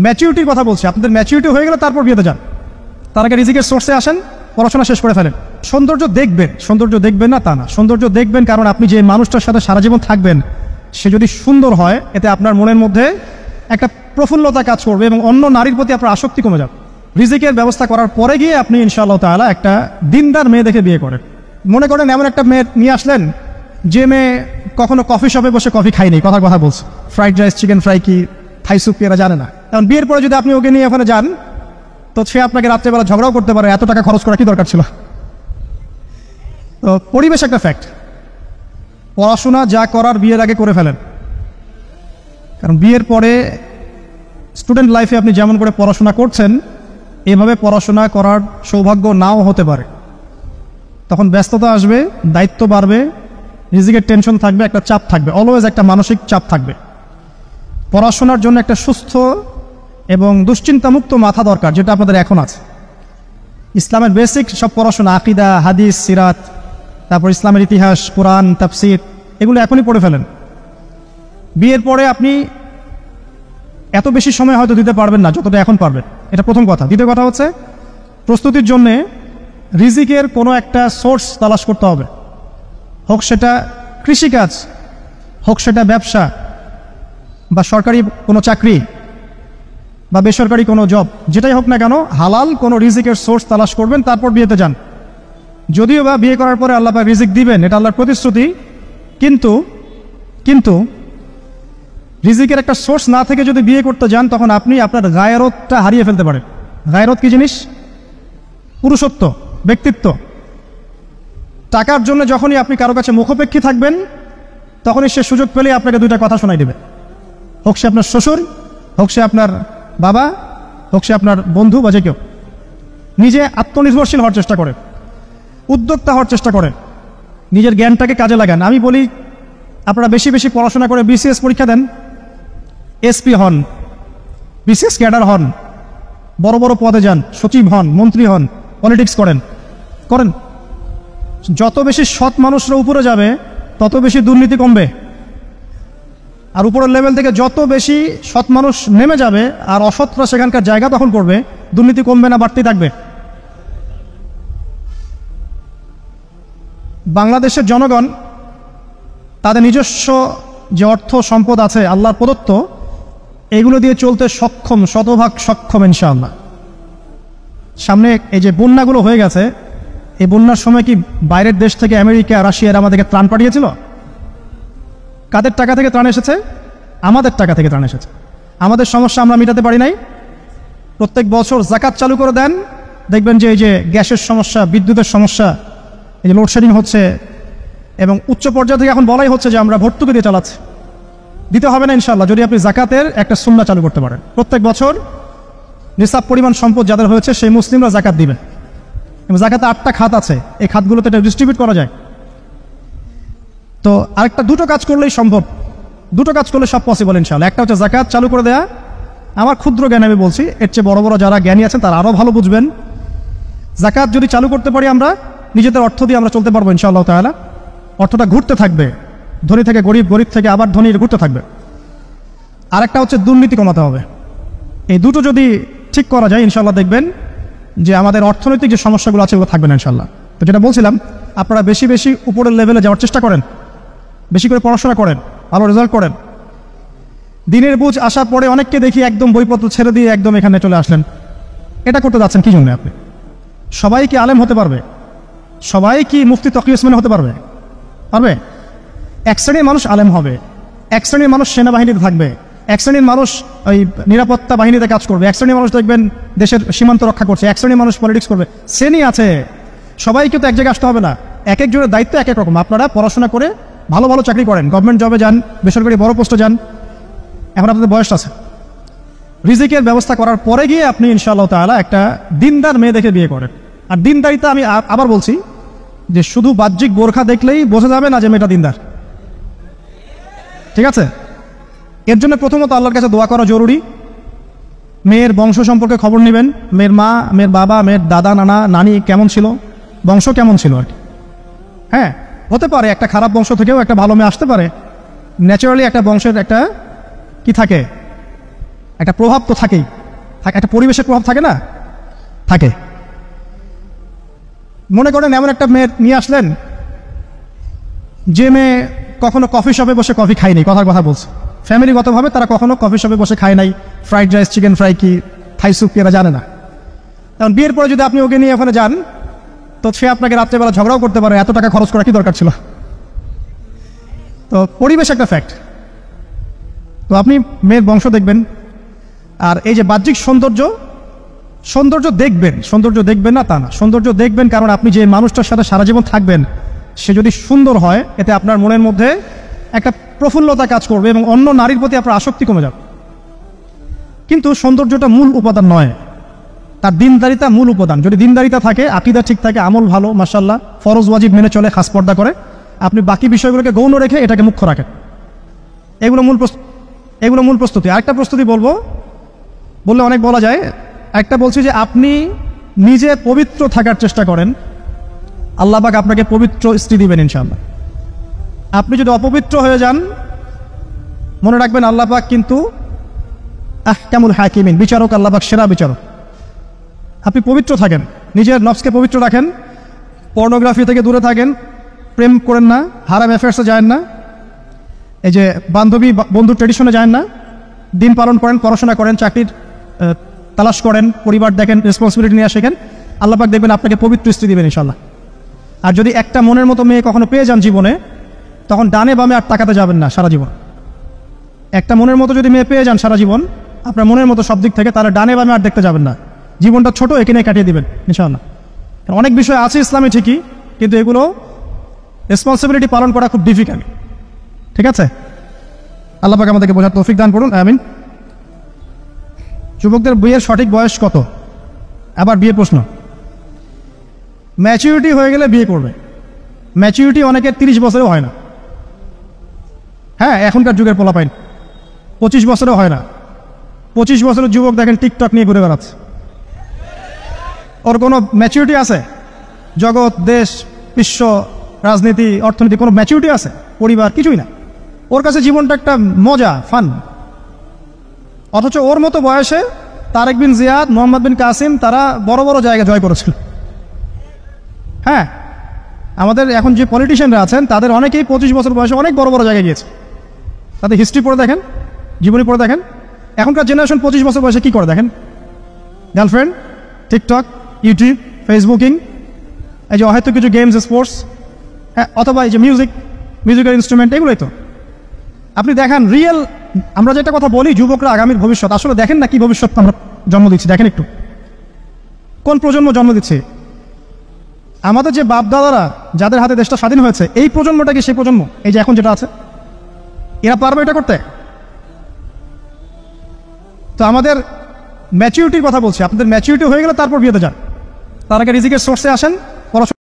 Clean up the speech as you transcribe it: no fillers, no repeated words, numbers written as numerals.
ম্যাচিউরিটির কথা বলছি, আপনাদের ম্যাচিউরিটি হয়ে গেলে তারপর বিয়েতে যান। তার আগে রিজিকের সোর্সে আসেন, পড়াশোনা শেষ করে ফেলেন। সৌন্দর্য দেখবেন না তা না, সৌন্দর্য দেখবেন কারণ আপনি যে মানুষটার সাথে সারা জীবন থাকবেন সে যদি সুন্দর হয় এতে আপনার মনের মধ্যে একটা প্রফুল্লতা কাজ করবে এবং অন্য নারীর প্রতি আপনার আসক্তি কমে যাবে। রিজিকের ব্যবস্থা করার পরে গিয়ে আপনি ইনশাআল্লাহ তাআলা একটা দিনদার মেয়ে দেখে বিয়ে করেন। মনে করেন এমন একটা মেয়ে নিয়ে আসলেন যে মেয়ে কখনো কফি শপে বসে কফি খায়নি, কথা বলছে, ফ্রাইড রাইস, চিকেন ফ্রাই কি, থাই স্যুপ কি এরা জানে না। কারণ বিয়ের পরে যদি আপনি ওকে নিয়ে ওখানে যান তো সে আপনাকে রাত্রেবেলা ঝগড়াও করতে পারে, এত টাকা খরচ করা কি দরকার ছিল। তো পরিবেশ একটা ফ্যাক্ট। পড়াশোনা যা করার বিয়ের আগে করে ফেলেন, কারণ বিয়ের পরে স্টুডেন্ট লাইফে আপনি যেমন করে পড়াশোনা করছেন এভাবে পড়াশোনা করার সৌভাগ্য নাও হতে পারে। তখন ব্যস্ততা আসবে, দায়িত্ব বাড়বে, রিজিকের টেনশন থাকবে, একটা চাপ থাকবে, অলওয়েজ একটা মানসিক চাপ থাকবে। পড়াশোনার জন্য একটা সুস্থ এবং দুশ্চিন্তামুক্ত মাথা দরকার, যেটা আপনাদের এখন আছে। ইসলামের বেসিক সব পড়াশোনা, আকিদা, হাদিস, সিরাত, তারপর ইসলামের ইতিহাস, কোরআন, তাফসির, এগুলো এখনই পড়ে ফেলেন। বিয়ের পরে আপনি এত বেশি সময় হয়তো দিতে পারবেন না যতটা এখন পারবেন, এটা প্রথম কথা। দ্বিতীয় কথা হচ্ছে প্রস্তুতির জন্যে রিজিকের কোনো একটা সোর্স তালাশ করতে হবে, হোক সেটা কৃষিকাজ, হোক সেটা ব্যবসা বা সরকারি কোনো চাকরি বা বেসরকারি কোনো জব, যেটাই হোক না কেন হালাল কোনো রিজিকের সোর্স তালাশ করবেন, তারপর বিয়েতে যান। যদিও বা বিয়ে করার পরে আল্লাহ পাক রিজিক দিবেন, এটা আল্লাহর প্রতিশ্রুতি, কিন্তু রিজিকের একটা সোর্স না থেকে যদি বিয়ে করতে যান তখন আপনি আপনার গায়রতটা হারিয়ে ফেলতে পারেন। গায়রত কি জিনিস? পুরুষত্ব, ব্যক্তিত্ব। টাকার জন্য যখনই আপনি কারো কাছে মুখাপেক্ষী থাকবেন তখনই সে সুযোগ পেলে আপনাকে দুইটা কথা শোনাই দেবে, হোক সে আপনার শ্বশুর, হোক সে আপনার বাবা, হোক সে আপনার বন্ধু বা যে কেউ। নিজে আত্মনির্ভরশীল হওয়ার চেষ্টা করেন, উদ্যোক্তা হওয়ার চেষ্টা করেন, নিজের জ্ঞানটাকে কাজে লাগান। আমি বলি আপনারা বেশি বেশি পড়াশোনা করে বিসিএস পরীক্ষা দেন, এসপি হন, বিসিএস ক্যাডার হন, বড় বড় পদে যান, সচিব হন, মন্ত্রী হন, পলিটিক্স করেন। যত বেশি সৎ মানুষরা উপরে যাবে তত বেশি দুর্নীতি কমবে, আর উপরের লেভেল থেকে যত বেশি সৎ মানুষ নেমে যাবে আর অসৎরা সেখানকার জায়গা দখল করবে, দুর্নীতি কমবে না, বাড়তেই থাকবে। বাংলাদেশের জনগণ তাদের নিজস্ব যে অর্থ সম্পদ আছে আল্লাহর প্রদত্ত, এগুলো দিয়ে চলতে সক্ষম, শতভাগ সক্ষম ইনশাআল্লাহ। সামনে এই যে বন্যাগুলো হয়ে গেছে, এই বন্যার সময় কি বাইরের দেশ থেকে আমেরিকা, রাশিয়ার আমাদেরকে ত্রাণ পাঠিয়েছিল? কাদের টাকা থেকে ত্রাণ এসেছে? আমাদের টাকা থেকে ত্রাণ এসেছে। আমাদের সমস্যা আমরা মেটাতে পারি নাই। প্রত্যেক বছর যাকাত চালু করে দেন, দেখবেন যে এই যে গ্যাসের সমস্যা, বিদ্যুতের সমস্যা, এই যে লোডশেডিং হচ্ছে, এবং উচ্চ পর্যায় থেকে এখন বলাই হচ্ছে যে আমরা ভর্তুকি দিয়ে চালাচ্ছি। দিতে হবে না ইনশাআল্লাহ যদি আপনি যাকাতের একটা সুন্নাহ চালু করতে পারেন। প্রত্যেক বছর নিসাব পরিমাণ সম্পদ যাদের হয়েছে সেই মুসলিমরা যাকাত দিবেন, এবং যাকাতে 8টা খাত আছে, এই খাতগুলোতে এটা ডিস্ট্রিবিউট করা যায়। তো আরেকটা দুটো কাজ করলেই সম্ভব, দুটো কাজ করলে সব পসিবল ইনশাআল্লাহ। একটা হচ্ছে যাকাত চালু করে দেয়া। আমার ক্ষুদ্র জ্ঞান আমি বলছি, এর চেয়ে বড় বড় যারা জ্ঞানী আছেন তারা আরও ভালো বুঝবেন। যাকাত যদি চালু করতে পারি আমরা, নিজেদের অর্থ দিয়ে আমরা চলতে পারবো ইনশাআল্লাহ তাআলা। অর্থটা ঘুরতে থাকবে, ধনী থেকে গরিব, গরিব থেকে আবার ধনী, ঘুরতে থাকবে। আরেকটা হচ্ছে দুর্নীতি কমাতে হবে। এই দুটো যদি ঠিক করা যায় ইনশাআল্লাহ দেখবেন যে আমাদের অর্থনৈতিক যে সমস্যাগুলো আছে ওগুলো থাকবে না ইনশাআল্লাহ। তো যেটা বলছিলাম, আপনারা বেশি বেশি উপরের লেভেলে যাওয়ার চেষ্টা করেন, বেশি করে পড়াশোনা করেন, ভালো রেজাল্ট করেন। দিনের বুঝ আসার পরে অনেককে দেখি একদম বইপত্র ছেড়ে দিয়ে একদম এখানে চলে আসলেন। এটা করতে যাচ্ছেন কি জন্য? আপনি সবাই কি আলেম হতে পারবে? সবাই কি মুফতি তকি ওসমানী হতে পারবে? পারবে? এক শ্রেণীর মানুষ আলেম হবে, এক শ্রেণীর মানুষ সেনাবাহিনীতে থাকবে, এক শ্রেণীর মানুষ ওই নিরাপত্তা বাহিনীতে কাজ করবে, এক শ্রেণীর মানুষ দেখবেন দেশের সীমান্ত রক্ষা করছে, এক শ্রেণীর মানুষ পলিটিক্স করবে। শ্রেণী আছে, সবাইকে তো এক জায়গায় আসতে হবে না। এক একজনের দায়িত্ব এক এক রকম। আপনারা পড়াশোনা করে ভালো ভালো চাকরি করেন, গভর্নমেন্ট জবে যান, বেসরকারি বড় পোস্টে যান, এখন আপনাদের বয়স আছে। রিজিকের ব্যবস্থা করার পরে গিয়ে আপনি ইনশাআল্লাহ তাআলা একটা দিনদার মেয়ে দেখে বিয়ে করেন। আর দিনদারিতা আমি আবার বলছি যে শুধু বাহ্যিক বোরখা দেখলেই বোঝা যাবে না যে মেয়েটা দিনদার, ঠিক আছে? এর জন্য প্রথমত আল্লাহর কাছে দোয়া করা জরুরি। মেয়ের বংশ সম্পর্কে খবর নেবেন, মেয়ের মা, মেয়ের বাবা, মেয়ের দাদা, নানা, নানি কেমন ছিল, বংশ কেমন ছিল আর কি। হ্যাঁ, হতে পারে একটা খারাপ বংশ থেকেও একটা ভালো মেয়ে আসতে পারে। ন্যাচারালি একটা বংশের একটা কি থাকে, একটা প্রভাব তো থাকেই, একটা পরিবেশের প্রভাব থাকে না, থাকে। মনে করেন এমন একটা মেয়ে নিয়ে আসলেন যে মেয়ে কখনো কফি শপে বসে কফি খায়নি, কথার কথা বলছে, ফ্যামিলিগতভাবে তারা কখনো কফি শপে বসে খায় নাই, ফ্রাইড রাইস, চিকেন ফ্রাই কি, থাই স্যুপ কি এরা জানে না। কারণ বিয়ের পরে যদি আপনি ওকে নিয়ে ওখানে যান তো সে আপনাকে রাত্রেবেলা ঝগড়াও করতে পারে, এত টাকা খরচ করা কি দরকার ছিল। তো পরিবেশ একটা ফ্যাক্ট। তো আপনি মেয়ের বংশ দেখবেন, আর এই যে বাহ্যিক সৌন্দর্য দেখবেন না তা না, সৌন্দর্য দেখবেন কারণ আপনি যে মানুষটার সাথে সারা জীবন থাকবেন সে যদি সুন্দর হয় এতে আপনার মনের মধ্যে একটা প্রফুল্লতা কাজ করবে এবং অন্য নারীর প্রতি আপনার আসক্তি কমে যাবে। কিন্তু সৌন্দর্যটা মূল উপাদান নয়, তার দিনদারিতা মূল উপাদান। যদি দিনদারিতা থাকে, আকীদা ঠিক থাকে, আমল ভালো, মাশাআল্লাহ, ফরজ ওয়াজিব মেনে চলে, খাস পর্দা করে, আপনি বাকি বিষয়গুলোকে গৌণ রেখে এটাকে মুখ্য রাখেন। এগুলো মূল প্রস্তুতি। আরেকটা প্রস্তুতি বললে অনেক বলা যায়। একটা বলছি যে আপনি নিজে পবিত্র থাকার চেষ্টা করেন, আল্লাহ পাক আপনাকে পবিত্র স্ত্রী দিবেন ইনশাআল্লাহ। আপনি যদি অপবিত্র হয়ে যান, মনে রাখবেন আল্লাহ পাক কিন্তু আহকামুল হাকিমিন, বিচারক, আল্লাহ পাক সেরা বিচারক। আপনি পবিত্র থাকেন, নিজের নফসকে পবিত্র রাখেন, পর্নোগ্রাফি থেকে দূরে থাকেন, প্রেম করেন না, হারাম অ্যাফেয়ার্সে যায় না, এই যে বন্ধু ট্রেডিশনে যায় না, দিন পালন করেন, পড়াশোনা করেন, চাকরির তালাশ করেন, পরিবার দেখেন, রেসপন্সিবিলিটি নিয়ে শেখেন, আল্লাহ পাক দেখবেন আপনাকে পবিত্র স্ত্রী দিবেন ইনশাআল্লাহ। আর যদি একটা মনের মতো মেয়ে কখনো পেয়ে যান জীবনে, তখন ডানে বামে আর তাকাতে যাবেন না সারা জীবন। একটা মনের মতো যদি মেয়ে পেয়ে যান সারা জীবন, আপনার মনের মতো সব দিক থেকে, তাহলে ডানে বামে আর দেখতে যাবেন না, জীবনটা ছোট, এখানে কাটিয়ে দিবেন ইনশাআল্লাহ। অনেক বিষয় আছে ইসলামে ঠিকই, কিন্তু এগুলো রেসপন্সিবিলিটি পালন করা খুব ডিফিকাল্ট। ঠিক আছে, আল্লাহ পাক আমাদেরকে বোঝার তৌফিক দান করুন, আমিন। যুবকদের বিয়ের সঠিক বয়স কত? আবার বিয়ে প্রশ্ন। ম্যাচুরিটি হয়ে গেলে বিয়ে করবে। ম্যাচুরিটি অনেকের 30 বছরেও হয় না। হ্যাঁ, এখনকার যুগের পোলাপাইন 25 বছরেও হয় না। 25 বছরের যুবক দেখেন টিকটক নিয়ে ঘুরে বেড়াচ্ছে। ওর কোনো ম্যাচুরিটি আছে? জগৎ, দেশ, বিশ্ব, রাজনীতি, অর্থনীতি, কোনো ম্যাচুরিটি আছে? পরিবার, কিছুই না। ওর কাছে জীবনটা একটা মজা, ফান। অথচ ওর মতো বয়সে তারেক বিন জিয়াদ, মোহাম্মদ বিন কাসিম, তারা বড় বড় জায়গা জয় করেছিল। হ্যাঁ, আমাদের এখন যে পলিটিশিয়ানরা আছেন তাদের অনেকেই 25 বছর বয়সে অনেক বড় বড় জায়গায় গিয়েছে। তাদের হিস্ট্রি পড়ে দেখেন, জীবনী পড়ে দেখেন। এখনকার জেনারেশন 25 বছর বয়সে কী করে দেখেন? গার্লফ্রেন্ড, টিকটক, ইউটিউব, ফেসবুকিং, এই যে হয়তো কিছু গেমস, স্পোর্টস, হ্যাঁ, অথবা এই যে মিউজিক্যাল ইনস্ট্রুমেন্ট, এগুলোই তো। আপনি দেখান রিয়েল, আমরা যেটা কথা বলি যুবকরা আগামীর ভবিষ্যৎ, আসলে দেখেন না কি ভবিষ্যৎ আমরা জন্ম দিচ্ছি। দেখেন একটু কোন প্রজন্ম জন্ম দিচ্ছে। আমাদের যে বাপ দাদারা, যাদের হাতে দেশটা স্বাধীন হয়েছে, এই প্রজন্মটা কি সেই প্রজন্ম এই যে এখন যেটা আছে? এরা পারবে এটা করতে? তো আমাদের ম্যাচুরিটির কথা বলছি। আপনাদের ম্যাচুরিটি হয়ে গেলে তারপর বিয়েতে যান, তার আগে রিজিকের সোর্সে আসেন, পড়াশোনা